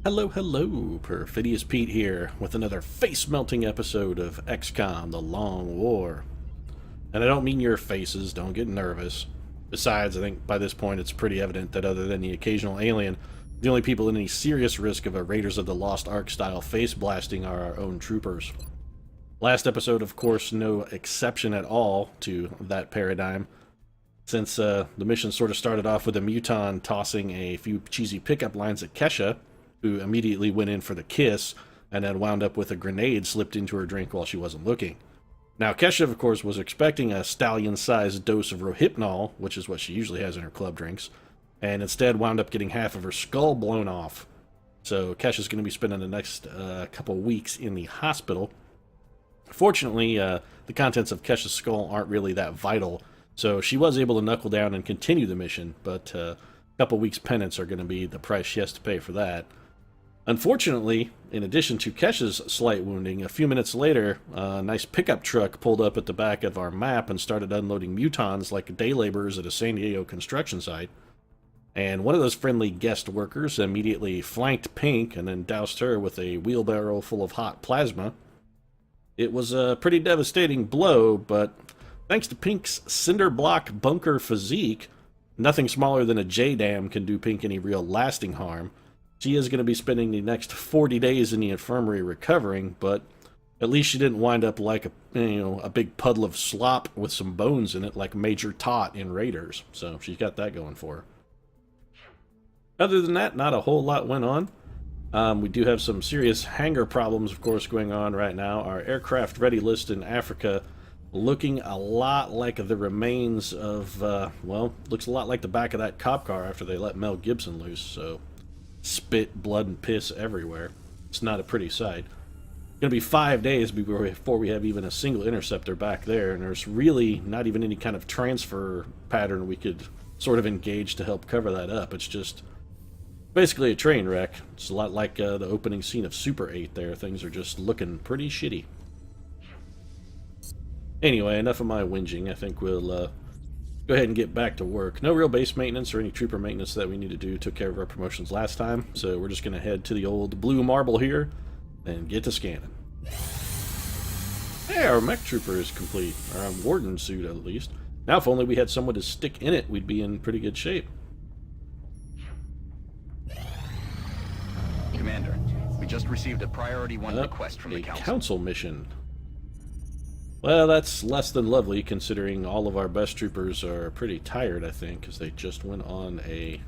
Hello, hello, Perfidious Pete here with another face-melting episode of XCOM, The Long War. And I don't mean your faces, don't get nervous. Besides, I think by this point it's pretty evident that other than the occasional alien, the only people in any serious risk of a Raiders of the Lost Ark-style face-blasting are our own troopers. Last episode, of course, no exception at all to that paradigm, since the mission sort of started off with a muton tossing a few cheesy pickup lines at Kesha, who immediately went in for the kiss, and then wound up with a grenade slipped into her drink while she wasn't looking. Now, Kesha, of course, was expecting a stallion-sized dose of Rohypnol, which is what she usually has in her club drinks, and instead wound up getting half of her skull blown off. So Kesha's going to be spending the next couple weeks in the hospital. Fortunately, the contents of Kesha's skull aren't really that vital, so she was able to knuckle down and continue the mission, but a couple weeks' penance are going to be the price she has to pay for that. Unfortunately, in addition to Kesha's slight wounding, a few minutes later, a nice pickup truck pulled up at the back of our map and started unloading mutons like day laborers at a San Diego construction site. And one of those friendly guest workers immediately flanked Pink and then doused her with a wheelbarrow full of hot plasma. It was a pretty devastating blow, but thanks to Pink's cinder block bunker physique, nothing smaller than a J-dam can do Pink any real lasting harm. She is going to be spending the next 40 days in the infirmary recovering, but at least she didn't wind up like a big puddle of slop with some bones in it like Major Tot in Raiders. So she's got that going for her. Other than that, not a whole lot went on. We do have some serious hangar problems, of course, going on right now. Our aircraft ready list in Africa looking a lot like the remains of, looks a lot like the back of that cop car after they let Mel Gibson loose, so spit, blood, and piss everywhere. It's not a pretty sight. It's going to be 5 days before we have even a single interceptor back there, and there's really not even any kind of transfer pattern we could sort of engage to help cover that up. It's just basically a train wreck. It's a lot like the opening scene of Super 8 there. Things are just looking pretty shitty. Anyway, enough of my whinging. I think we'll go ahead and get back to work. No real base maintenance or any trooper maintenance that we need to do. Took care of our promotions last time, so we're just going to head to the old blue marble here and get to scanning. Hey, our mech trooper is complete. Or our warden suit, at least. Now, if only we had someone to stick in it, we'd be in pretty good shape. Commander, we just received a Priority 1 request from the Council. A council mission. Well, that's less than lovely, considering all of our best troopers are pretty tired, I think, because they just went on a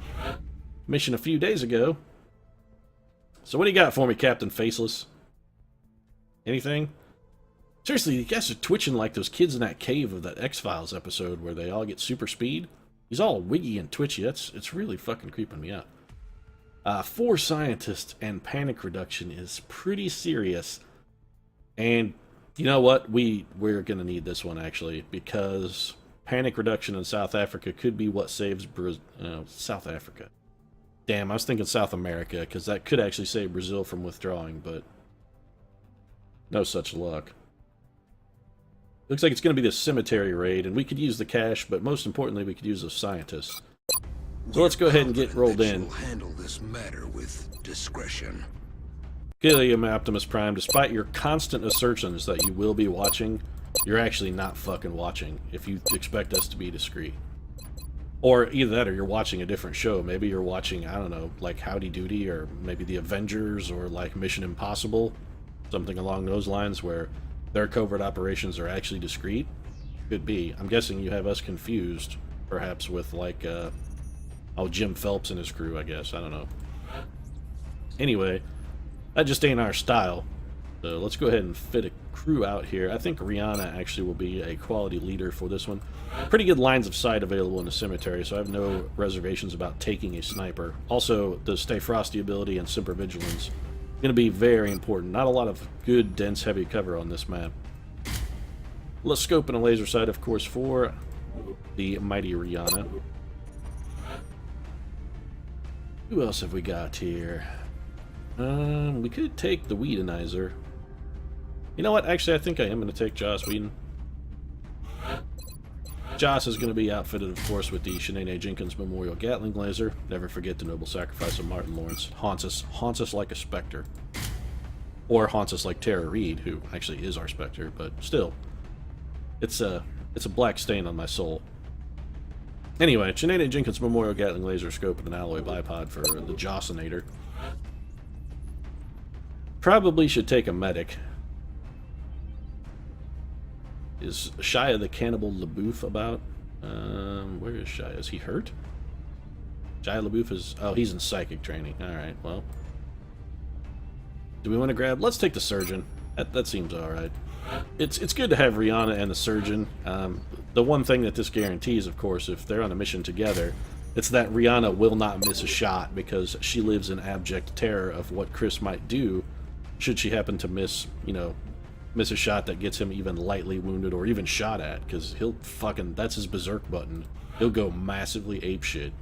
mission a few days ago. So what do you got for me, Captain Faceless? Anything? Seriously, you guys are twitching like those kids in that cave of that X-Files episode where they all get super speed. He's all wiggy and twitchy. It's really fucking creeping me out. 4 scientists and panic reduction is pretty serious. And you know what? We're going to need this one, actually, because panic reduction in South Africa could be what saves South Africa. Damn, I was thinking South America, because that could actually save Brazil from withdrawing, but no such luck. Looks like it's going to be the cemetery raid, and we could use the cash, but most importantly, we could use the scientists. So let's go ahead and get rolled in. Handle this matter with discretion. Gilliam Optimus Prime, despite your constant assertions that you will be watching, you're actually not fucking watching if you expect us to be discreet. Or either that or you're watching a different show. Maybe you're watching, I don't know, like Howdy Doody or maybe The Avengers or like Mission Impossible. Something along those lines where their covert operations are actually discreet. Could be. I'm guessing you have us confused, perhaps with like, Jim Phelps and his crew, I guess. I don't know. Anyway, that just ain't our style. So let's go ahead and fit a crew out here. I think Rihanna actually will be a quality leader for this one. Pretty good lines of sight available in the cemetery, so I have no reservations about taking a sniper. Also, the Stay Frosty ability and Semper Vigilance going to be very important. Not a lot of good, dense, heavy cover on this map. Let's scope and a laser sight, of course, for the mighty Rihanna. Who else have we got here? We could take the Whedonizer. You know what? Actually, I think I am going to take Joss Whedon. Joss is going to be outfitted, of course, with the Shanae Jenkins Memorial Gatling Laser. Never forget the noble sacrifice of Martin Lawrence. Haunts us like a specter. Or haunts us like Tara Reid, who actually is our specter, but still. It's a black stain on my soul. Anyway, Shanae Jenkins Memorial Gatling Laser Scope with an alloy bipod for the Jossinator. Probably should take a medic. Is Shia the Cannibal LaBeouf about? Where is Shia? Is he hurt? Shia LaBeouf is... Oh, he's in psychic training. Alright, well. Do we want to grab... Let's take the surgeon. That seems alright. It's good to have Rihanna and the surgeon. The one thing that this guarantees, of course, if they're on a mission together, it's that Rihanna will not miss a shot because she lives in abject terror of what Chris might do should she happen to miss, you know, miss a shot that gets him even lightly wounded or even shot at, because he'll fucking... That's his berserk button. He'll go massively apeshit.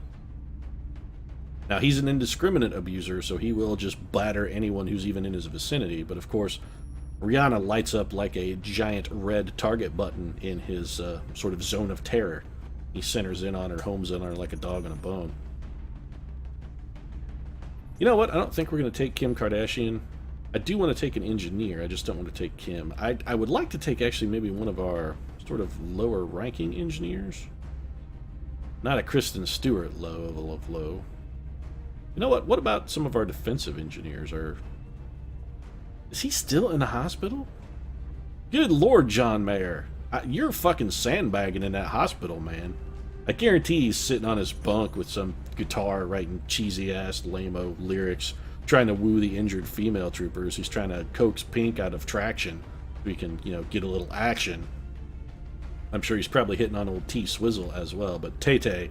Now, he's an indiscriminate abuser, so he will just batter anyone who's even in his vicinity, but of course, Rihanna lights up like a giant red target button in his sort of zone of terror. He centers in on her, homes in on her like a dog on a bone. You know what? I don't think we're going to take Kim Kardashian. I do want to take an engineer, I just don't want to take Kim. I would like to take actually maybe one of our sort of lower ranking engineers. Not a Kristen Stewart level of low. You know what? What about some of our defensive engineers? Is he still in the hospital? Good Lord, John Mayer. You're fucking sandbagging in that hospital, man. I guarantee he's sitting on his bunk with some guitar writing cheesy-ass, lame-o lyrics, trying to woo the injured female troopers. He's trying to coax Pink out of traction so he can, you know, get a little action. I'm sure he's probably hitting on old T Swizzle as well, but Tay-Tay,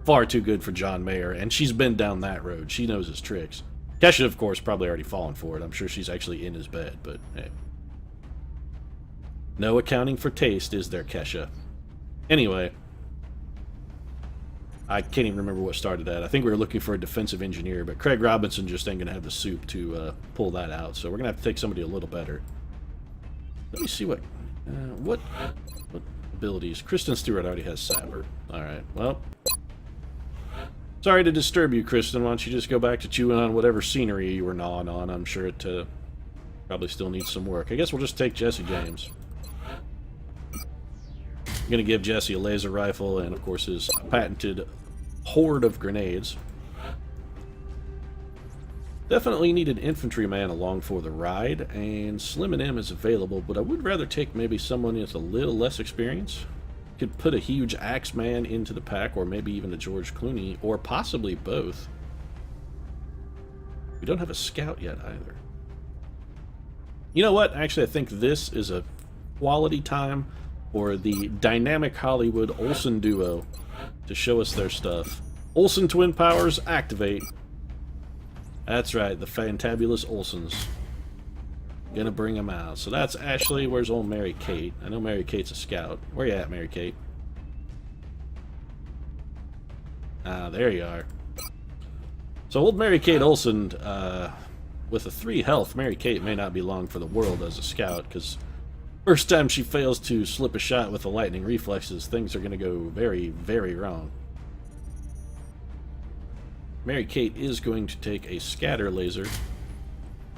far too good for John Mayer, and she's been down that road. She knows his tricks. Kesha, of course, probably already fallen for it. I'm sure she's actually in his bed, but hey. No accounting for taste, is there, Kesha? Anyway, I can't even remember what started that. I think we were looking for a defensive engineer, but Craig Robinson just ain't going to have the soup to pull that out, so we're going to have to take somebody a little better. Let me see what abilities. Kristen Stewart already has Saber. Alright, well. Sorry to disturb you, Kristen. Why don't you just go back to chewing on whatever scenery you were gnawing on. I'm sure it probably still needs some work. I guess we'll just take Jesse James. I'm going to give Jesse a laser rifle and, of course, his patented horde of grenades. Definitely need an infantryman along for the ride, and Slim and M is available, but I would rather take maybe someone with a little less experience. Could put a huge Axeman into the pack, or maybe even a George Clooney, or possibly both. We don't have a scout yet either. You know what? Actually, I think this is a quality time for the dynamic Hollywood Olsen duo to show us their stuff. Olsen Twin Powers, activate. That's right, the fantabulous Olsens. Gonna bring them out. So that's Ashley. Where's old Mary Kate? I know Mary Kate's a scout. Where you at, Mary Kate? Ah, there you are. So old Mary Kate Olsen, with a 3 health, Mary Kate may not be long for the world as a scout, because first time she fails to slip a shot with the lightning reflexes, things are gonna go very, very wrong. Mary Kate is going to take a scatter laser.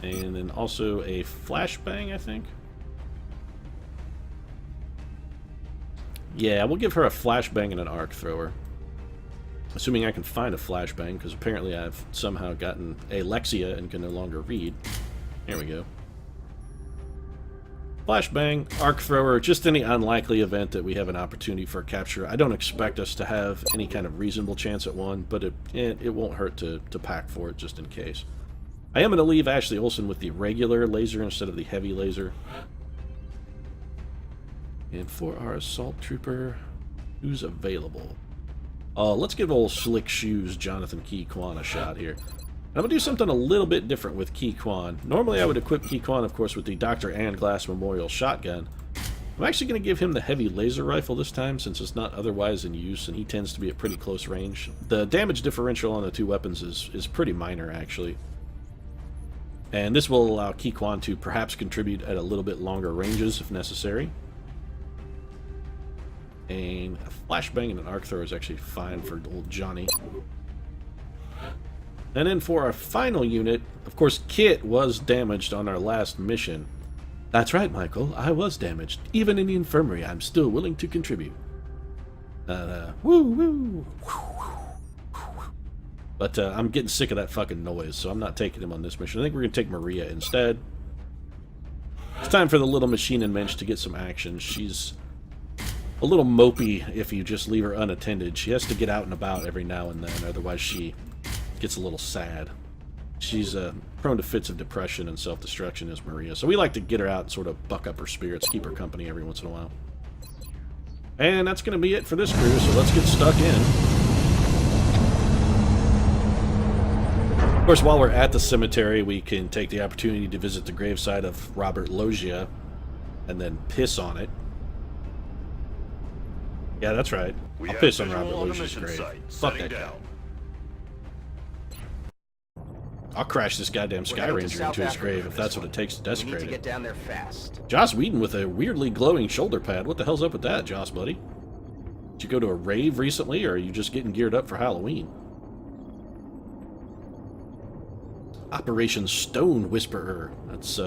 And then also a flashbang, I think. Yeah, we'll give her a flashbang and an arc thrower. Assuming I can find a flashbang, because apparently I've somehow gotten Alexia and can no longer read. There we go. Flashbang, arc thrower, just any unlikely event that we have an opportunity for capture. I don't expect us to have any kind of reasonable chance at one, but it won't hurt to pack for it just in case. I am going to leave Ashley Olsen with the regular laser instead of the heavy laser. And for our assault trooper, who's available? Let's give old Slick Shoes Jonathan Key Kwan a shot here. I'm going to do something a little bit different with Key Kwan. Normally I would equip Key Kwan, of course, with the Dr. Ann Glass Memorial Shotgun. I'm actually going to give him the heavy laser rifle this time, since it's not otherwise in use, and he tends to be at pretty close range. The damage differential on the two weapons is pretty minor, actually. And this will allow Key Kwan to perhaps contribute at a little bit longer ranges if necessary. And a flashbang and an arc thrower is actually fine for old Johnny. And then for our final unit, of course, Kit was damaged on our last mission. That's right, Michael. I was damaged. Even in the infirmary, I'm still willing to contribute. Woo, woo. But I'm getting sick of that fucking noise, so I'm not taking him on this mission. I think we're going to take Maria instead. It's time for the little machine and mensch to get some action. She's a little mopey if you just leave her unattended. She has to get out and about every now and then, otherwise she gets a little sad. She's prone to fits of depression and self-destruction as Maria, so we like to get her out and sort of buck up her spirits, keep her company every once in a while. And that's going to be it for this crew, so let's get stuck in. Of course, while we're at the cemetery, we can take the opportunity to visit the gravesite of Robert Loggia and then piss on it. Yeah, that's right. I'll piss on Robert Loggia's grave. Fuck that guy. I'll crash this goddamn Sky Ranger into his grave if that's what it takes to desecrate it. We need to get down there fast. Joss Whedon with a weirdly glowing shoulder pad. What the hell's up with that, Joss, buddy? Did you go to a rave recently, or are you just getting geared up for Halloween? Operation Stone Whisperer. That's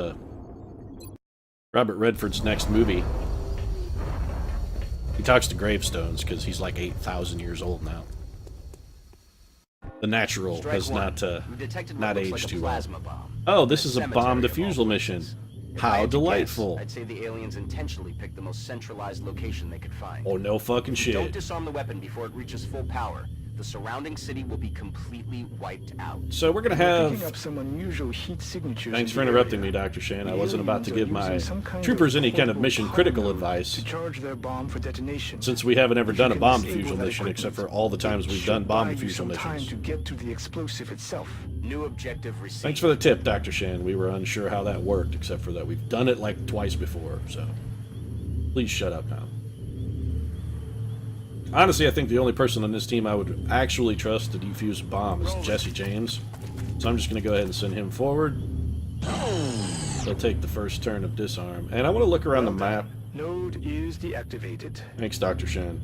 Robert Redford's next movie. He talks to gravestones because he's like 8,000 years old now. The Natural has not aged too well. Oh, this is a bomb defusal mission. How delightful. I'd say the aliens intentionally picked the most centralized location they could find. Oh, no fucking shit. Don't disarm the weapon before it reaches full power. The surrounding city will be completely wiped out. So we're going to have... Picking up some unusual heat signatures. Thanks for interrupting me, Dr. Shane. I wasn't about to give my troopers any kind of mission-critical advice, to charge their bomb for detonation. since we haven't ever done a bomb defusal mission except for all the times we've done bomb defusal missions. To get to the explosive itself. New objective received. Thanks for the tip, Dr. Shan. We were unsure how that worked, except for that we've done it like twice before, so please shut up now. Honestly, I think the only person on this team I would actually trust to defuse a bomb is Jesse James, so I'm just going to go ahead and send him forward. He'll take the first turn of disarm, and I want to look around the map. Node is deactivated. Thanks, Dr. Shan.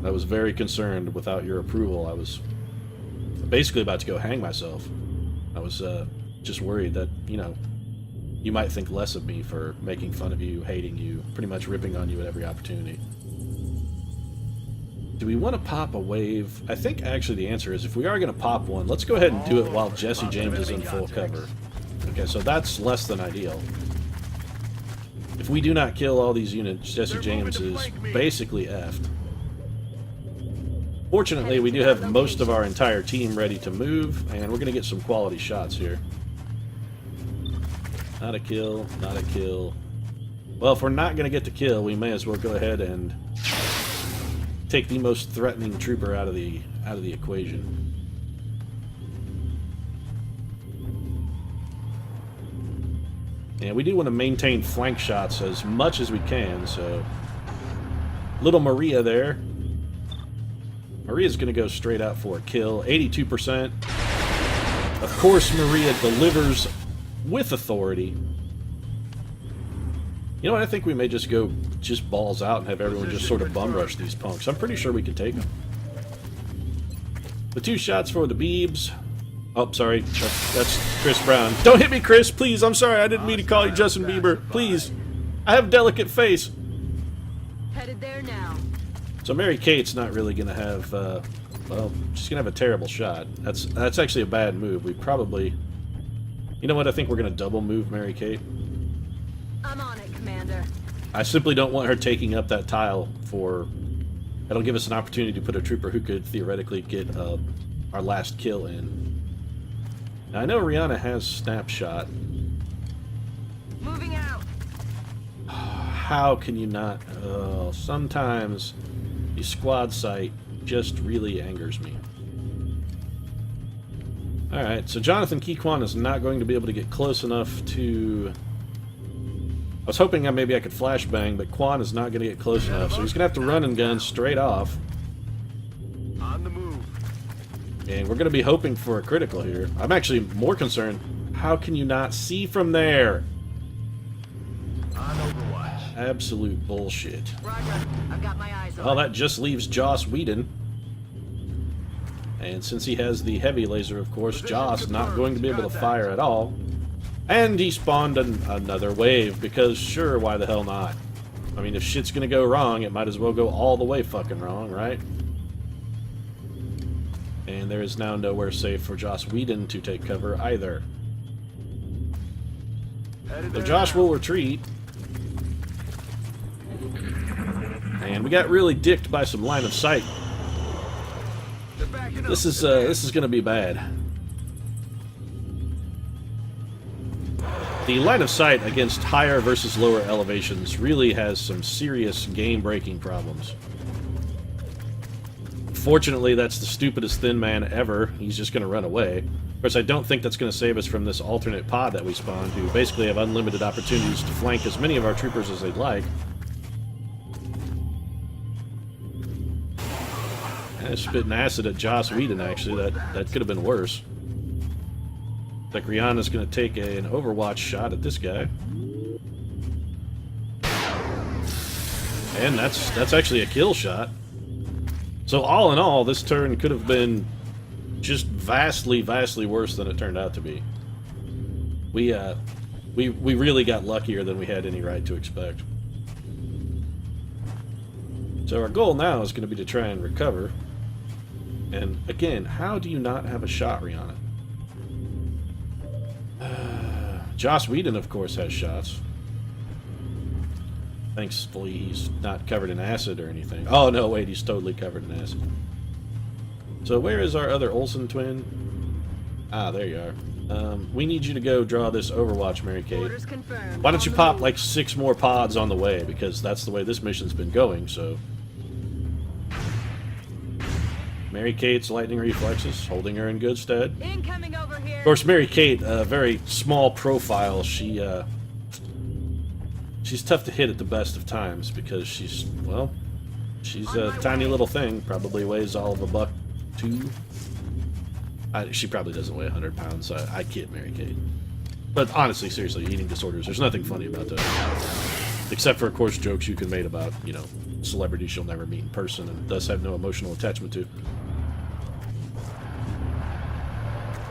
I was very concerned without your approval. I was basically about to go hang myself. I was just worried that, you know, you might think less of me for making fun of you, hating you, pretty much ripping on you at every opportunity. Do we want to pop a wave? I think actually the answer is if we are going to pop one, let's go ahead and do it while Jesse James is in full cover. Okay, so that's less than ideal. If we do not kill all these units, Jesse James is basically effed. Fortunately, we do have most of our entire team ready to move, and we're going to get some quality shots here. Not a kill, not a kill. Well, if we're not going to get the kill, we may as well go ahead and take the most threatening trooper out of the equation. And we do want to maintain flank shots as much as we can, so little Maria there. Maria's going to go straight out for a kill. 82%. Of course, Maria delivers with authority. You know what? I think we may just go balls out and have everyone just sort of bum rush these punks. I'm pretty sure we can take them. The 2 shots for the Beebs. Oh, sorry. That's Chris Brown. Don't hit me, Chris, please. I'm sorry. I didn't mean to call you Justin Bieber. Please. I have a delicate face. Headed there now. So Mary Kate's not really going to have, well, she's going to have a terrible shot. That's actually a bad move. We probably... You know what? I think we're going to double move Mary Kate. I'm on it, Commander. I simply don't want her taking up that tile for... That'll give us an opportunity to put a trooper who could theoretically get our last kill in. Now, I know Rihanna has Snapshot. Moving out. How can you not... Oh, sometimes the squad sight just really angers me. Alright, so Jonathan Keyquan is not going to be able to get close enough to... I was hoping maybe I could flashbang, but Quan is not going to get close enough, so he's going to have to run and gun straight off. On the move. And we're going to be hoping for a critical here. I'm actually more concerned. How can you not see from there? On Overwatch. Absolute bullshit. Roger. I've got my eyes Well, on. that just leaves Joss Whedon. And since he has the heavy laser, of course, Joss not going to be able to fire at all. And he spawned another wave, because sure, why the hell not? I mean, if shit's gonna go wrong, it might as well go all the way fucking wrong, right? And there is now nowhere safe for Joss Whedon to take cover either. So Josh will retreat. And we got really dicked by some line of sight. This is gonna be bad. The line of sight against higher versus lower elevations really has some serious game-breaking problems. Fortunately, that's the stupidest thin man ever. He's just going to run away. Of course, I don't think that's going to save us from this alternate pod that we spawned, who basically have unlimited opportunities to flank as many of our troopers as they'd like. And spitting acid at Joss Whedon, actually. That could have been worse. Like Rihanna's going to take an Overwatch shot at this guy. And that's actually a kill shot. So all in all, this turn could have been just vastly, vastly worse than it turned out to be. We really got luckier than we had any right to expect. So our goal now is going to be to try and recover. And again, how do you not have a shot, Rihanna? Joss Whedon, of course, has shots. Thankfully, he's not covered in acid or anything. Oh, no, wait, he's totally covered in acid. So where is our other Olsen twin? Ah, there you are. We need you to go draw this Overwatch, Mary Kate. Orders confirmed. Why don't you pop, like, 6 more pods on the way, because that's the way this mission's been going, so... Mary Kate's lightning reflexes, holding her in good stead. Incoming over here. Of course, Mary Kate, a very small profile. She's tough to hit at the best of times because she's a tiny little thing. Probably weighs all of $1.2. She probably doesn't weigh 100 pounds. I kid Mary Kate. But honestly, seriously, eating disorders, there's nothing funny about that. Except for, of course, jokes you can make about, you know, celebrities you'll never meet in person and thus have no emotional attachment to.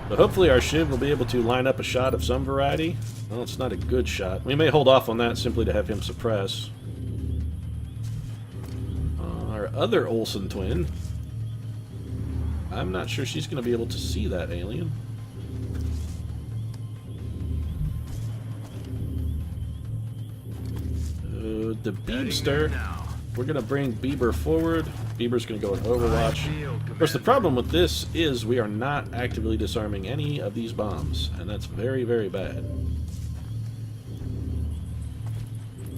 But hopefully our Shiv will be able to line up a shot of some variety. Well, it's not a good shot. We may hold off on that simply to have him suppress. Our other Olsen twin. I'm not sure she's going to be able to see that alien. The Beebster. We're going to bring Bieber forward. Bieber's going to go in Overwatch. Of course, the problem with this is we are not actively disarming any of these bombs, and that's very, very bad.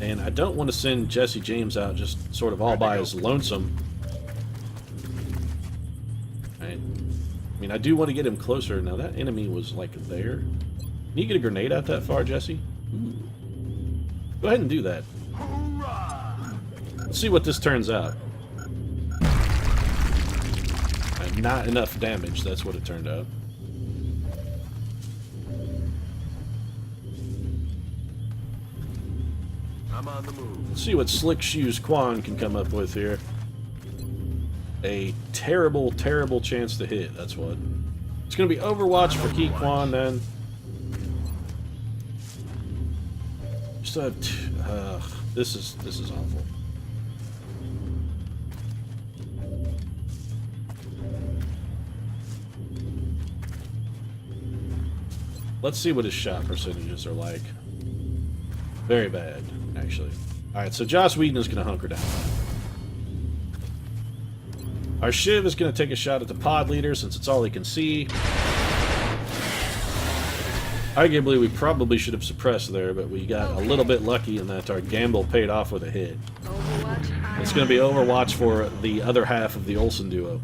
And I don't want to send Jesse James out just sort of all by his lonesome. Right. I mean, I do want to get him closer. Now, that enemy was, like, there. Can you get a grenade out that far, Jesse? Ooh. Go ahead and do that. Let's see what this turns out. Not enough damage, that's what it turned out. I'm on the move. Let's see what Slick Shoes Quan can come up with here. A terrible, terrible chance to hit, that's what. It's going to be Overwatch for Key Quan then. Still have this is awful. Let's see what his shot percentages are like. Very bad, actually. Alright, so Joss Whedon is going to hunker down. Our Shiv is going to take a shot at the pod leader since it's all he can see. Arguably, we probably should have suppressed there, but we got a little bit lucky in that our gamble paid off with a hit. Overwatch. It's going to be Overwatch for the other half of the Olsen duo.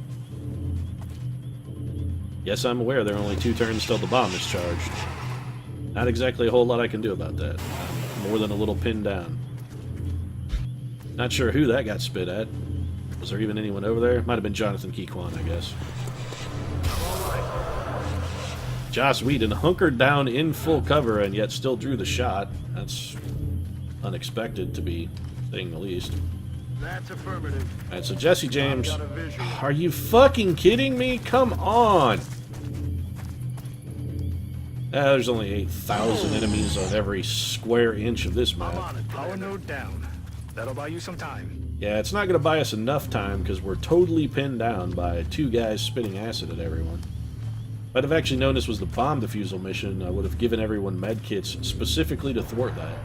Yes, I'm aware there are only 2 turns till the bomb is charged. Not exactly a whole lot I can do about that. More than a little pin down. Not sure who that got spit at. Was there even anyone over there? Might have been Jonathan Keyquan, I guess. Joss Whedon hunkered down in full cover and yet still drew the shot. That's unexpected, to be saying the least. That's affirmative. Alright, so Jesse James. I've got a visual. Are you fucking kidding me? Come on! There's only 8,000 enemies on every square inch of this I'm map. on it. Power node down. That'll buy you some time. Yeah, it's not going to buy us enough time because we're totally pinned down by 2 guys spitting acid at everyone. If I'd have actually known this was the bomb defusal mission, I would have given everyone medkits specifically to thwart that.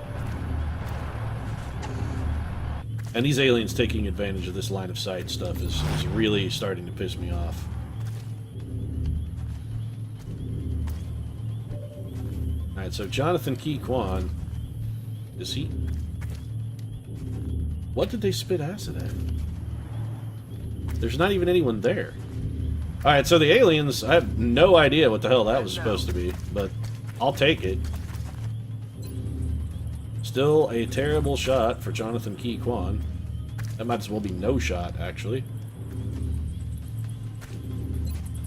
And these aliens taking advantage of this line of sight stuff is really starting to piss me off. Alright, so Jonathan Key Kwan, is he... What did they spit acid at? There's not even anyone there. Alright, so the aliens, I have no idea what the hell that was supposed to be, but I'll take it. Still a terrible shot for Jonathan Key Kwan. That might as well be no shot, actually.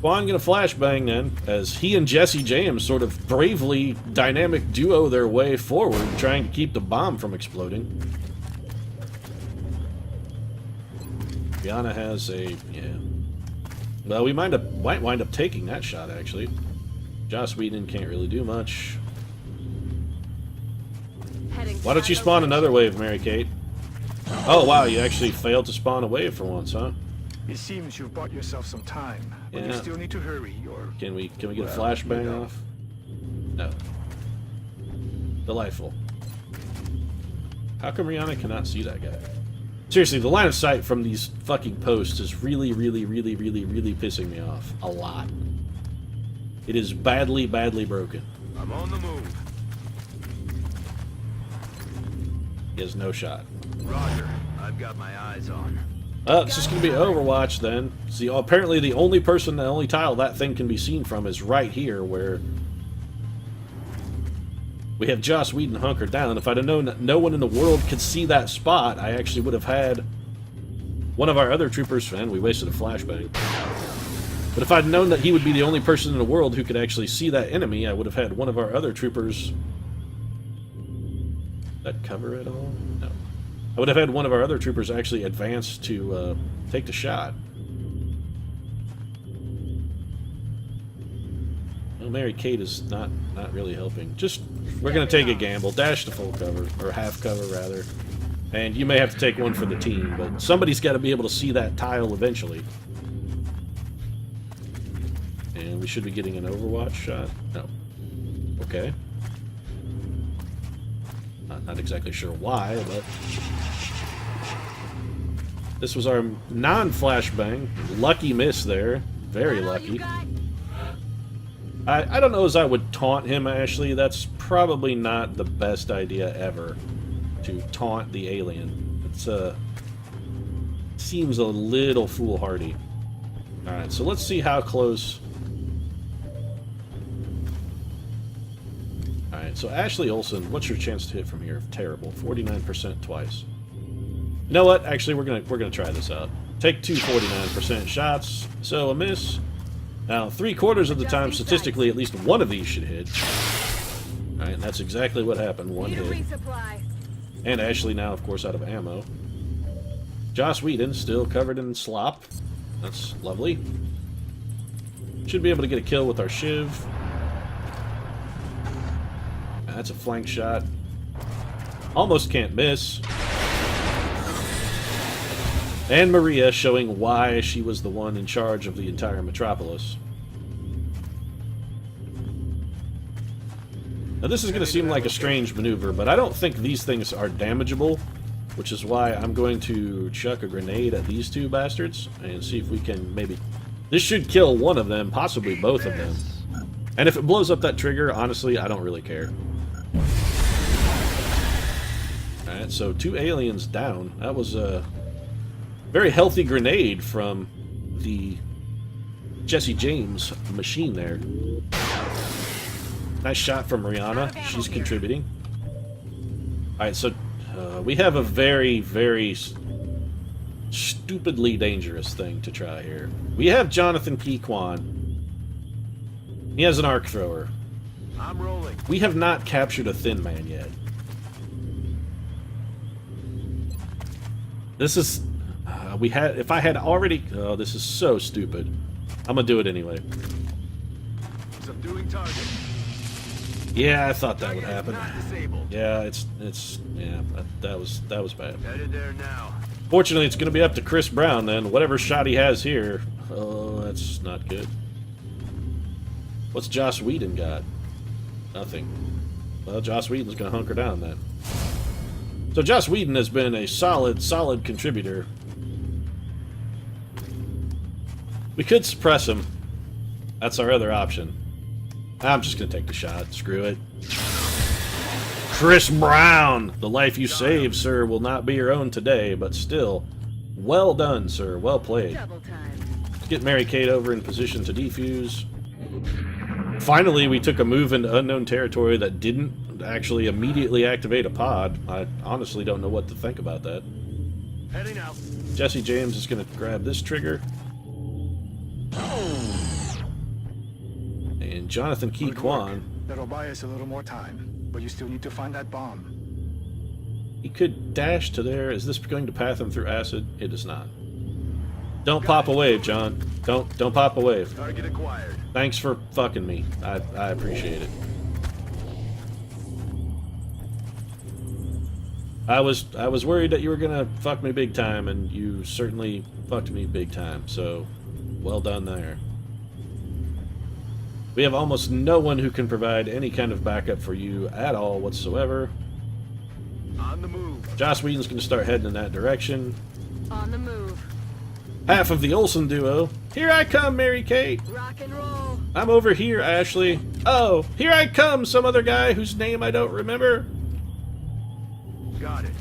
Kwan gonna flashbang then, as he and Jesse James sort of bravely dynamic duo their way forward, trying to keep the bomb from exploding. Brianna has a... yeah. Well, we might wind up taking that shot, actually. Joss Whedon can't really do much. Why don't you spawn another wave, Mary-Kate? Oh, wow, you actually failed to spawn a wave for once, huh? It seems you've bought yourself some time, but you Yeah. still need to hurry, or... Can we get a flashbang no. off? No. Delightful. How come Rihanna cannot see that guy? Seriously, the line of sight from these fucking posts is really pissing me off. A lot. It is badly broken. I'm on the move. He has no shot. Roger. I've got my eyes on. It's just gonna be Overwatch then. See, apparently the only tile that thing can be seen from is right here, where we have Joss Whedon hunkered down. If I'd have known that no one in the world could see that spot, I actually would have had one of our other troopers, and we wasted a flashbang. But if I'd known that he would be the only person in the world who could actually see that enemy, I would have had one of our other troopers... that cover it all? No. I would have had one of our other troopers actually advance to take the shot. Well, Mary-Kate is not really helping. We're going to take a gamble. Dash to full cover, or half cover, rather. And you may have to take one for the team, but somebody's got to be able to see that tile eventually. And we should be getting an Overwatch shot. No. Okay. Not exactly sure why, but... this was our non-flashbang. Lucky miss there. Very lucky. I don't know as I would taunt him, Ashley. That's probably not the best idea ever, to taunt the alien. It's, seems a little foolhardy. Alright, so let's see how close... Alright, so Ashley Olsen, what's your chance to hit from here? Terrible. 49% twice. You know what? Actually, we're gonna try this out. Take 2 49% shots, so a miss. Now, 3/4 of the time, statistically, at least one of these should hit. Alright, and that's exactly what happened. One hit. And Ashley now, of course, out of ammo. Joss Whedon still covered in slop. That's lovely. Should be able to get a kill with our Shiv. That's a flank shot. Almost can't miss. And Maria showing why she was the one in charge of the entire metropolis. Now this is going to seem like a strange maneuver, but I don't think these things are damageable, which is why I'm going to chuck a grenade at these 2 bastards and see if we can maybe... This should kill one of them, possibly both of them. And if it blows up that trigger, honestly, I don't really care. Alright, so 2 aliens down. That was a very healthy grenade from the Jesse James machine there. Nice shot from Rihanna. She's contributing. Alright, so we have a very stupidly dangerous thing to try here. We have Jonathan Key Kwan. He has an arc thrower. I'm rolling. We have not captured a Thin Man yet. This is... if I had already... Oh, this is so stupid. I'm gonna do it anyway. Subduing target. Yeah, I thought that would happen. Not disabled. Yeah, yeah, that was bad. Headed there now. Fortunately, it's gonna be up to Chris Brown then. Whatever shot he has here. Oh, that's not good. What's Joss Whedon got? Nothing. Well, Joss Whedon's gonna hunker down then. So Joss Whedon has been a solid contributor. We could suppress him. That's our other option. I'm just gonna take the shot. Screw it. Chris Brown! The life you saved, sir, will not be your own today, but still, well done, sir. Well played. Double time. Let's get Mary Kate over in position to defuse. Finally, we took a move into unknown territory that didn't actually immediately activate a pod. I honestly don't know what to think about that. Heading out. Jesse James is going to grab this trigger. And Jonathan Key Good Kwan, work. That'll buy us a little more time, but you still need to find that bomb. he could dash to there. Is this going to path him through acid? It is not. Don't pop a wave, John. Don't pop a wave. Target acquired. Thanks for fucking me. I appreciate it. I was worried that you were gonna fuck me big time, and you certainly fucked me big time, so well done there. We have almost no one who can provide any kind of backup for you at all whatsoever. On the move. Joss Whedon's gonna start heading in that direction. On the move. Half of the Olsen duo. Here I come, Mary Kate. Rock and roll. I'm over here, Ashley. Oh, here I come, some other guy whose name I don't remember. Got it.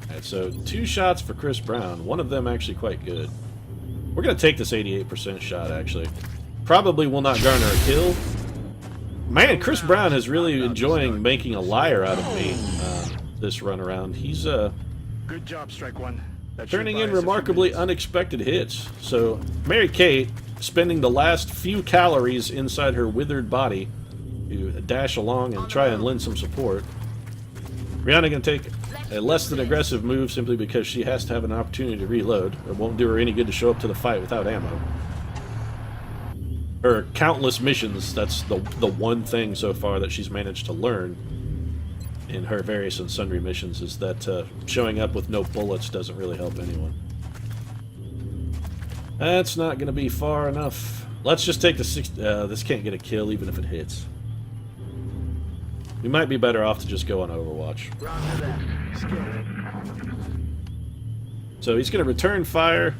Alright, so 2 shots for Chris Brown. One of them actually quite good. We're going to take this 88% shot, actually. Probably will not garner a kill. Man, Chris Brown is really enjoying making a liar out of me this run around. He's Good job, Strike One. That should turning buy in us a few remarkably minutes. unexpected hits. So, Mary Kate, spending the last few calories inside her withered body to dash along and try and lend some support. Rihanna going to take a less than aggressive move simply because she has to have an opportunity to reload. It won't do her any good to show up to the fight without ammo. Her countless missions, that's the one thing so far that she's managed to learn in her various and sundry missions, is that showing up with no bullets doesn't really help anyone. That's not going to be far enough. Let's just take the this can't get a kill even if it hits. We might be better off to just go on Overwatch. Roger that. Skilled. So he's going to return fire.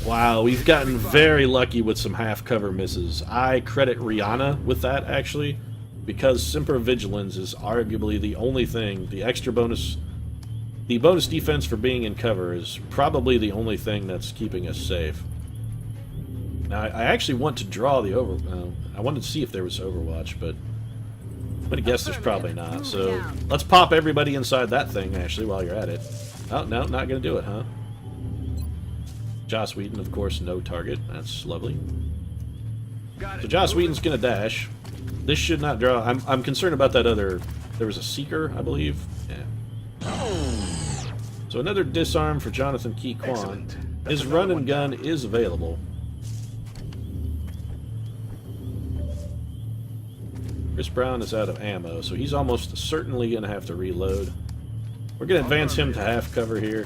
Wow, we've gotten very lucky with some half-cover misses. I credit Rihanna with that, actually, because Semper Vigilance is arguably the only thing, the extra bonus... The bonus defense for being in cover is probably the only thing that's keeping us safe. Now, I actually want to draw the I wanted to see if there was Overwatch, but I'm going to guess there's probably not. So let's pop everybody inside that thing, Ashley, while you're at it. Oh, no, not going to do it, huh? Joss Whedon, of course, no target. That's lovely. Got it. So Joss Whedon's going to dash. This should not draw. I'm concerned about that other... There was a Seeker, I believe. Yeah. So another disarm for Jonathan Key Kwan. Excellent. That's His another run one and gun down. is available. Chris Brown is out of ammo, so he's almost certainly going to have to reload. We're going to advance him to half cover here.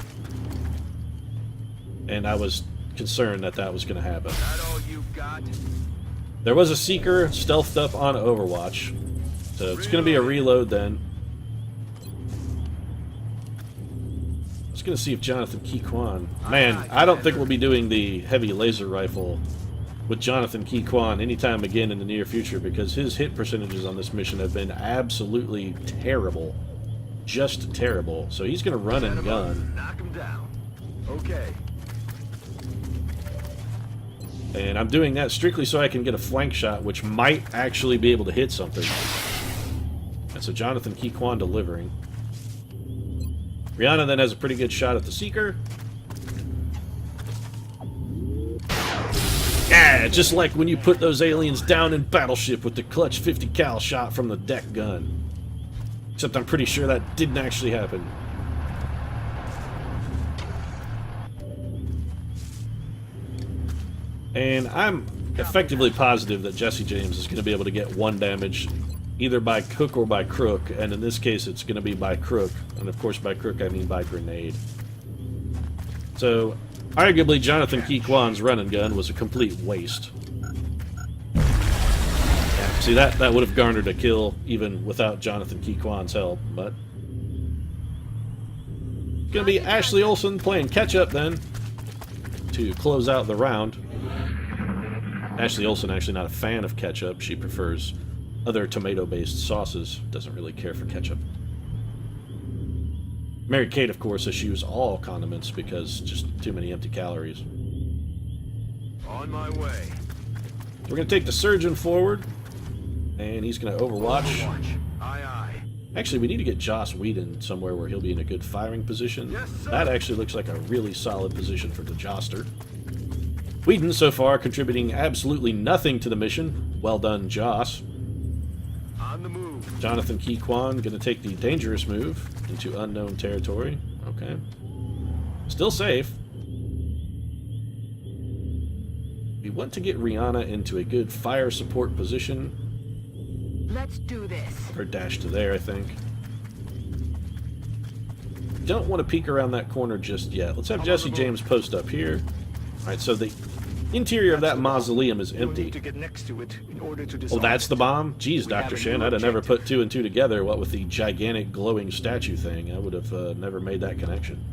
And I was concerned that that was going to happen. That all you've got? There was a Seeker stealthed up on Overwatch. So it's going to be a reload then. Just going to see if Jonathan Key Kwan... Man, I don't think we'll be doing the heavy laser rifle with Jonathan Key Kwan anytime again in the near future, because his hit percentages on this mission have been absolutely terrible. Just terrible. So he's going to run and gun. Knock him down. Okay. And I'm doing that strictly so I can get a flank shot, which might actually be able to hit something. And so Jonathan Key Kwan delivering. Rihanna then has a pretty good shot at the Seeker. Yeah, just like when you put those aliens down in Battleship with the clutch 50 cal shot from the deck gun. Except I'm pretty sure that didn't actually happen. And I'm effectively positive that Jesse James is going to be able to get 1 damage either by hook or by crook, and in this case it's going to be by crook, and of course by crook I mean by grenade. So, arguably Jonathan Key Kwan's run and gun was a complete waste. Yeah, see, that would have garnered a kill even without Jonathan Key Kwan's help, but... It's going to be Ashley Olsen playing catch-up then, to close out the round. Ashley Olsen actually not a fan of ketchup. She prefers other tomato-based sauces. Doesn't really care for ketchup. Mary Kate, of course, eschews all condiments because just too many empty calories. On my way. We're going to take the surgeon forward, and he's going to overwatch. Aye, aye. Actually, we need to get Joss Whedon somewhere where he'll be in a good firing position. Yes, sir. That actually looks like a really solid position for the Joster. Whedon, so far, contributing absolutely nothing to the mission. Well done, Joss. On the move. Jonathan Key Kwan going to take the dangerous move into unknown territory. Okay. Still safe. We want to get Rihanna into a good fire support position. Let's do this. Or dash to there, I think. Don't want to peek around that corner just yet. Let's have Jesse James post up here. Alright, so the interior of that mausoleum is You'll empty. need to get next to it in order to Oh, disarm that's it. the bomb? Jeez, Dr. have a Shin, new I'd have never objective. put 2 and 2 together, what with the gigantic glowing statue thing. I would have never made that connection.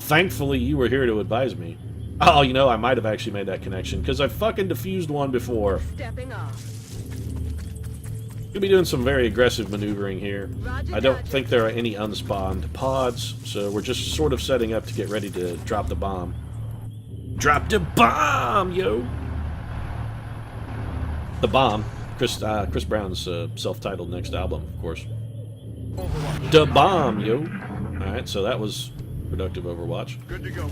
Thankfully, you were here to advise me. Oh, you know, I might have actually made that connection, because I fucking defused one before. Stepping off. You'll be doing some very aggressive maneuvering here. Roger, I don't Roger. think there are any unspawned pods, so we're just sort of setting up to get ready to drop the bomb. Drop the bomb, yo! The Bomb, Chris Brown's self-titled next album, of course. The Bomb, yo! Alright, so that was productive Overwatch. Good to go.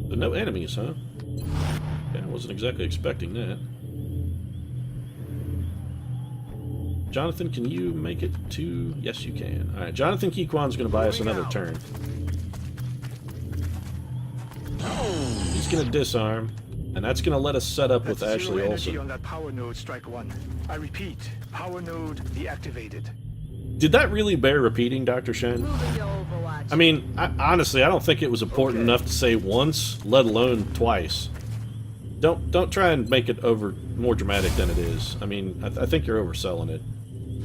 But no enemies, huh? Yeah, I wasn't exactly expecting that. Jonathan, can you make it to... Yes, you can. Alright, Jonathan Key Kwan's going to buy us another turn. He's going to disarm, and that's going to let us set up with That's Ashley zero energy Olsen. on that power node, strike 1. I repeat, power node deactivated. Did that really bear repeating, Dr. Shen? Moving to Overwatch. I mean, honestly, I don't think it was important enough to say once, let alone twice. Don't try and make it over more dramatic than it is. I mean, I think you're overselling it.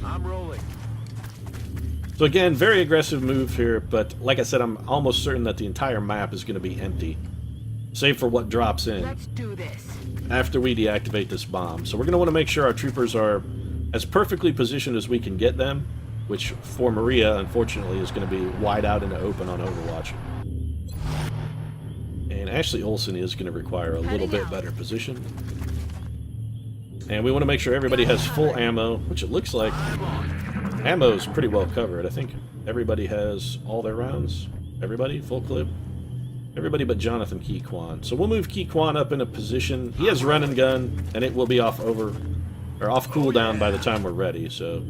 I'm rolling. So again, very aggressive move here, but like I said, I'm almost certain that the entire map is going to be empty. Save for what drops in Let's do this. after we deactivate this bomb. So we're going to want to make sure our troopers are as perfectly positioned as we can get them, which for Maria, unfortunately, is going to be wide out in the open on Overwatch. And Ashley Olsen is going to require a little bit better position. And we want to make sure everybody has full ammo, which it looks like ammo is pretty well covered. I think everybody has all their rounds. Everybody, full clip. Everybody but Jonathan Key Kwan. So we'll move Key Kwan up in a position. He has run and gun, and it will be off cooldown by the time we're ready. So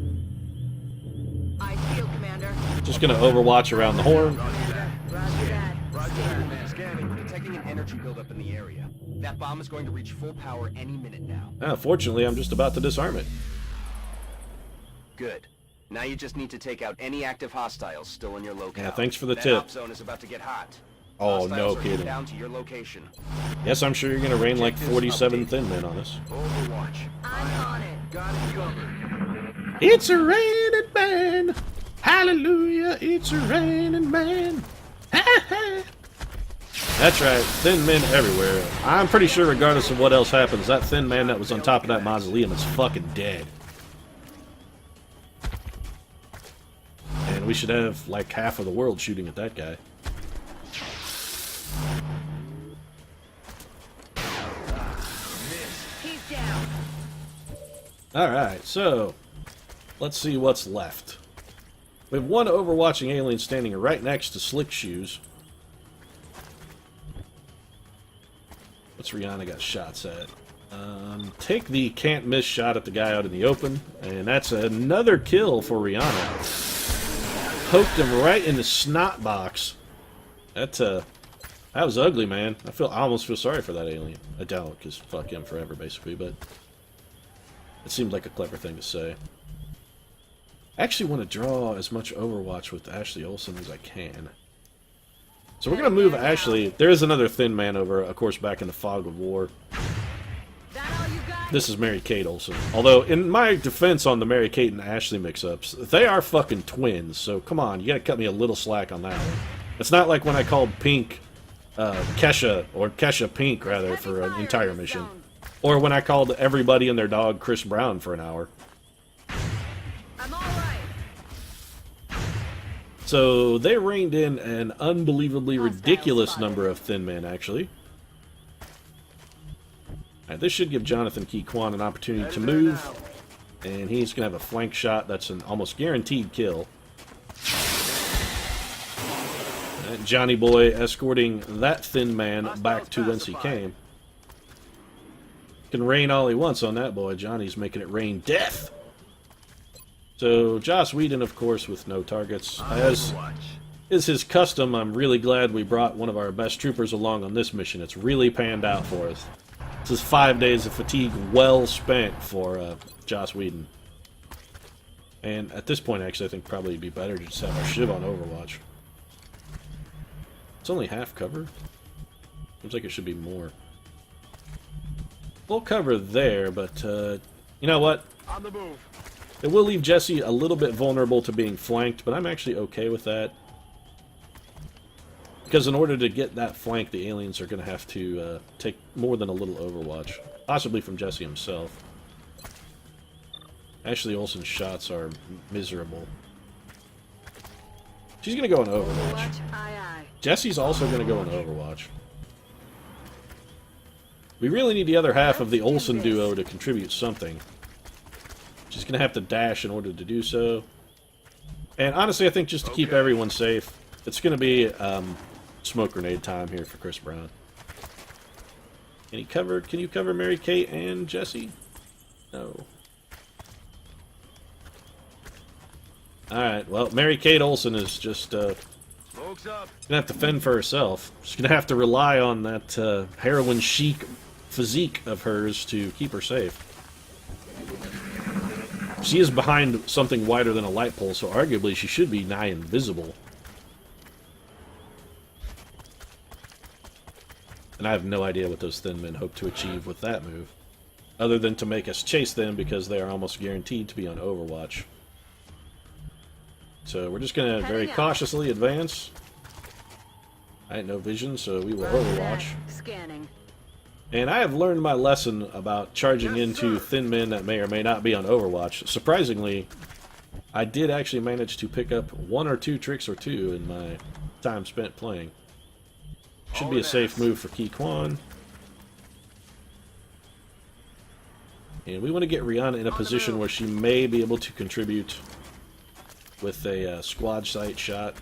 I feel, Commander. just gonna overwatch around the horn. Roger that. Roger that. Scanning. Detecting an energy buildup in the area. That bomb is going to reach full power any minute now. Fortunately, I'm just about to disarm it. Good. Now you just need to take out any active hostiles still in your locale. Yeah, thanks for the that tip. op zone is about to get hot. Oh, Hostiles no are heading kidding. down to your location. Yes, I'm sure you're gonna rain like Objectives 47 updated. thin men on us. Overwatch. I'm on it. Got it covered. It's a raining man. Hallelujah, it's a raining man. That's right, thin men everywhere. I'm pretty sure regardless of what else happens, that thin man that was on top of that mausoleum is fucking dead. And we should have like half of the world shooting at that guy. He's down. Alright, so let's see what's left. We have one overwatching alien standing right next to Slick Shoes. What's Rihanna got shots at? Take the can't miss shot at the guy out in the open, and that's another kill for Rihanna. Poked him right in the snot box. That's I That was ugly, man. I almost feel sorry for that alien. I don't, because fuck him forever, basically, but it seemed like a clever thing to say. I actually want to draw as much Overwatch with Ashley Olsen as I can. So we're going to move Ashley. There is another thin man over, of course, back in the fog of war. This is Mary-Kate Olsen. Although, in my defense on the Mary-Kate and Ashley mix-ups, they are fucking twins, so come on, you gotta cut me a little slack on that one. It's not like when I called Pink Kesha, or Kesha Pink, rather, for an entire mission. Or when I called everybody and their dog Chris Brown for an hour. I'm all right. So, they reined in an unbelievably ridiculous number of thin men, actually. Alright, this should give Jonathan Key-Kwan an opportunity to move. And he's going to have a flank shot that's an almost guaranteed kill. And Johnny Boy escorting that thin man back to whence he came. Can rain all he wants on that boy. Johnny's making it rain death. So, Joss Whedon, of course, with no targets. As is his custom, I'm really glad we brought one of our best troopers along on this mission. It's really panned out for us. This is 5 days of fatigue well spent for Joss Whedon. And at this point, actually, I think probably it'd be better to just have our Shiv on Overwatch. It's only half cover. Seems like it should be more. Full cover there, but you know what? On the move. It will leave Jesse a little bit vulnerable to being flanked, but I'm actually okay with that. Because in order to get that flank, the aliens are going to have to take more than a little Overwatch. Possibly from Jesse himself. Ashley Olsen's shots are miserable. She's going to go in Overwatch. Jesse's also going to go in Overwatch. We really need the other half of the Olsen duo to contribute something. She's going to have to dash in order to do so. And honestly, I think just to keep everyone safe, it's going to be smoke grenade time here for Chris Brown. Can you cover Mary-Kate and Jesse? No. Alright, well, Mary-Kate Olsen is just gonna have to fend for herself. She's gonna have to rely on that heroin chic physique of hers to keep her safe. She is behind something wider than a light pole, so arguably she should be nigh invisible. And I have no idea what those thin men hope to achieve with that move. Other than to make us chase them because they are almost guaranteed to be on Overwatch. So we're just going to very cautiously advance. I had no vision, so we will Overwatch. Scanning. And I have learned my lesson about charging into thin men that may or may not be on Overwatch. Surprisingly, I did actually manage to pick up 1 or 2 tricks or 2 in my time spent playing. Should be a safe move for Key-Kwan. And we want to get Rihanna in a position where she may be able to contribute with a squad sight shot.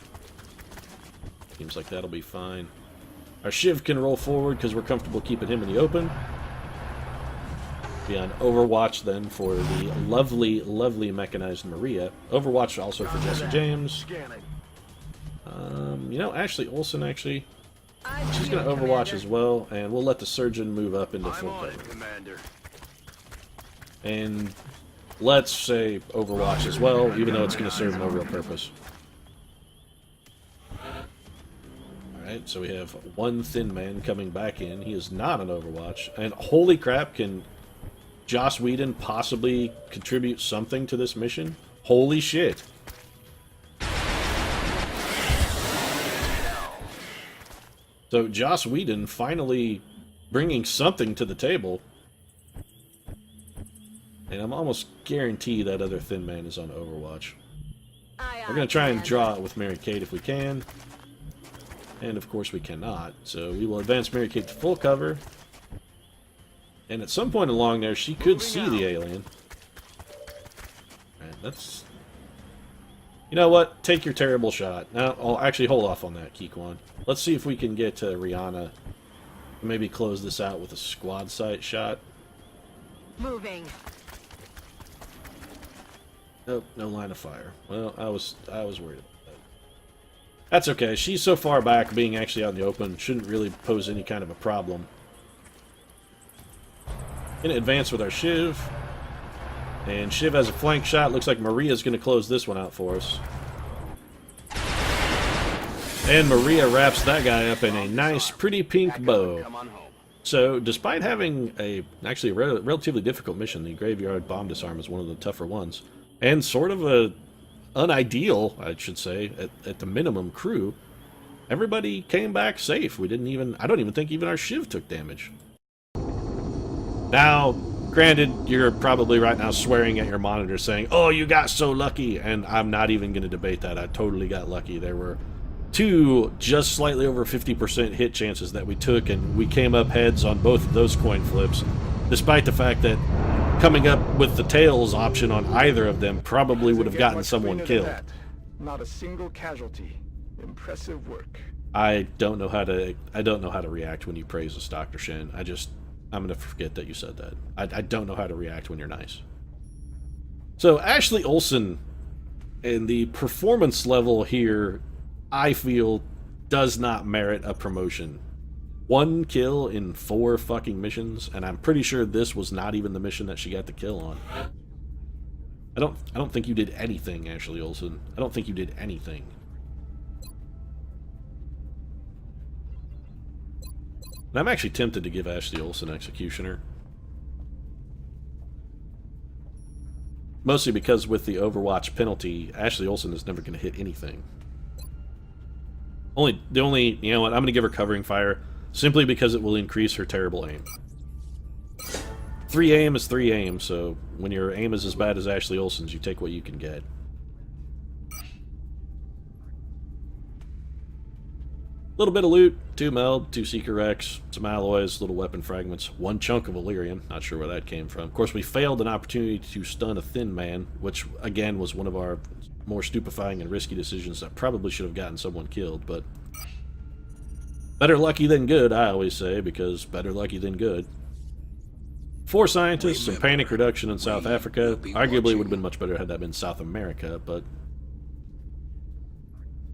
Seems like that'll be fine. Our Shiv can roll forward because we're comfortable keeping him in the open. Be on Overwatch then for the lovely, lovely mechanized Maria. Overwatch also for Jesse James. You know, Ashley Olsen actually. She's going to Overwatch as well, and we'll let the Surgeon move up into full cover. And let's say Overwatch as well, even though it's going to serve no real purpose. Alright, so we have one thin man coming back in. He is not on Overwatch. And holy crap, can Joss Whedon possibly contribute something to this mission? Holy shit. So Joss Whedon finally bringing something to the table. And I'm almost guaranteed that other thin man is on Overwatch. We're going to try and draw it with Mary-Kate if we can. And of course we cannot. So we will advance Mary-Kate to full cover. And at some point along there, she could see the alien. Alright, let's... You know what? Take your terrible shot. Now, I'll actually hold off on that, Key-Kwan. Let's see if we can get Rihanna. Maybe close this out with a squad sight shot. Moving. Nope, no line of fire. Well, I was worried about that. That's okay. She's so far back, being actually out in the open shouldn't really pose any kind of a problem. Gonna advance with our Shiv. And Shiv has a flank shot. Looks like Maria's gonna close this one out for us. And Maria wraps that guy up in a nice, pretty pink bow. So, despite having actually a relatively difficult mission, the Graveyard Bomb Disarm is one of the tougher ones. And sort of a unideal, I should say, at the minimum, crew. Everybody came back safe. I don't even think even our Shiv took damage. Now, granted, you're probably right now swearing at your monitor saying, "Oh, you got so lucky," and I'm not even going to debate that. I totally got lucky. There were 2 just slightly over 50% hit chances that we took, and we came up heads on both of those coin flips, despite the fact that coming up with the tails option on either of them probably would have gotten someone killed. Not a single casualty. Impressive work. I don't know how to react when you praise us, Dr. Shen. I'm going to forget that you said that. I don't know how to react when you're nice. So, Ashley Olsen, and the performance level here, I feel, does not merit a promotion. 1 kill in 4 fucking missions, and I'm pretty sure this was not even the mission that she got the kill on. I don't think you did anything, Ashley Olsen. I don't think you did anything. And I'm actually tempted to give Ashley Olsen Executioner. Mostly because with the Overwatch penalty, Ashley Olsen is never going to hit anything. You know what, I'm going to give her covering fire, simply because it will increase her terrible aim. 3 aim is 3 aim, so when your aim is as bad as Ashley Olsen's, you take what you can get. Little bit of loot, 2 meld, 2 Seeker Rex, some alloys, little weapon fragments, 1 chunk of Illyrian, not sure where that came from. Of course, we failed an opportunity to stun a Thin Man, which, again, was one of our more stupefying and risky decisions that probably should have gotten someone killed, but better lucky than good, I always say, because better lucky than good. 4 scientists, some panic reduction in South Africa. Arguably would have been much better had that been South America, but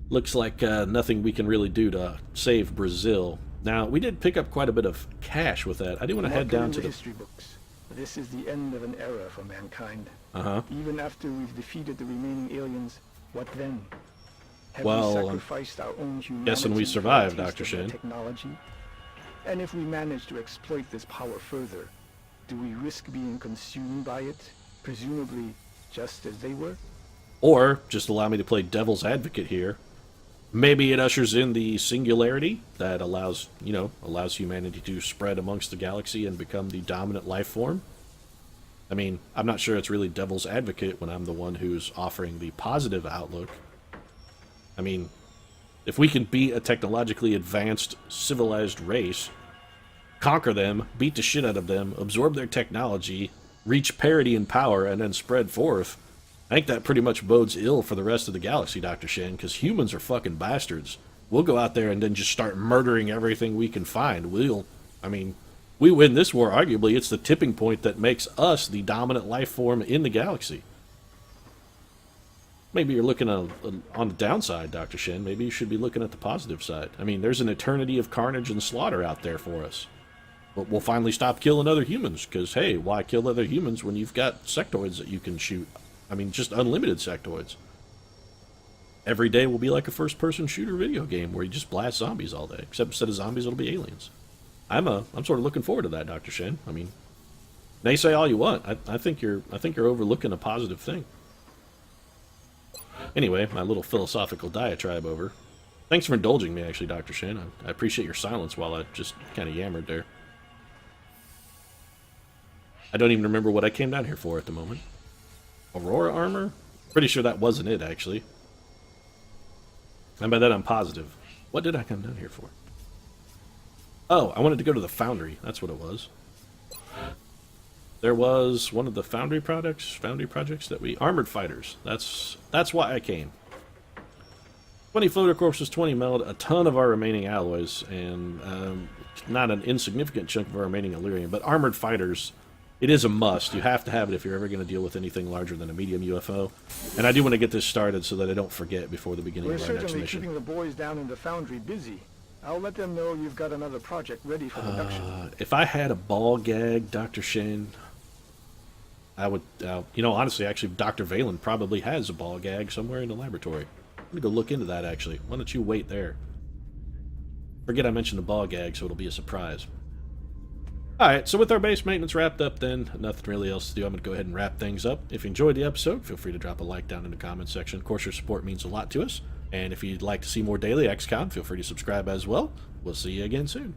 looks like nothing we can really do to save Brazil. Now, we did pick up quite a bit of cash with that. I do want to head down to the history books. This is the end of an era for mankind. Uh-huh. Even after we've defeated the remaining aliens, what then? Have well, we sacrificed our own humanity? Yes, and we survived, Dr. Shen. Technology? And if we manage to exploit this power further, do we risk being consumed by it, presumably just as they were? Or, just allow me to play devil's advocate here, maybe it ushers in the singularity that allows humanity to spread amongst the galaxy and become the dominant life form. I mean, I'm not sure it's really devil's advocate when I'm the one who's offering the positive outlook. I mean, if we can beat a technologically advanced, civilized race, conquer them, beat the shit out of them, absorb their technology, reach parity in power, and then spread forth, I think that pretty much bodes ill for the rest of the galaxy, Dr. Shen, because humans are fucking bastards. We'll go out there and then just start murdering everything we can find. We win this war, arguably, it's the tipping point that makes us the dominant life form in the galaxy. Maybe you're looking on the downside, Dr. Shen. Maybe you should be looking at the positive side. I mean, there's an eternity of carnage and slaughter out there for us. But we'll finally stop killing other humans, because, hey, why kill other humans when you've got sectoids that you can shoot? I mean, just unlimited sectoids. Every day will be like a first-person shooter video game where you just blast zombies all day. Except instead of zombies, it'll be aliens. I'm sort of looking forward to that, Dr. Shen. I mean, naysay all you want. I think you're overlooking a positive thing. Anyway, my little philosophical diatribe over. Thanks for indulging me, actually, Dr. Shen. I appreciate your silence while I just kind of yammered there. I don't even remember what I came down here for at the moment. Aurora armor? Pretty sure that wasn't it, actually. And by that I'm positive. What did I come down here for? Oh, I wanted to go to the foundry. That's what it was. There was one of the foundry projects that we... Armored fighters. That's why I came. 20 floater corpses, 20 meld, a ton of our remaining alloys, and not an insignificant chunk of our remaining Illyrian, but armored fighters It is a must. You have to have it if you're ever going to deal with anything larger than a medium UFO. And I do want to get this started so that I don't forget before the beginning We're of our next certainly mission. keeping the boys down in the foundry busy. I'll let them know you've got another project ready for production. If I had a ball gag, Dr. Shin, I would, you know, honestly, actually, Dr. Valen probably has a ball gag somewhere in the laboratory. I'm going to go look into that, actually. Why don't you wait there? Forget I mentioned the ball gag, so it'll be a surprise. Alright, so with our base maintenance wrapped up then, nothing really else to do. I'm going to go ahead and wrap things up. If you enjoyed the episode, feel free to drop a like down in the comments section. Of course, your support means a lot to us. And if you'd like to see more daily XCOM, feel free to subscribe as well. We'll see you again soon.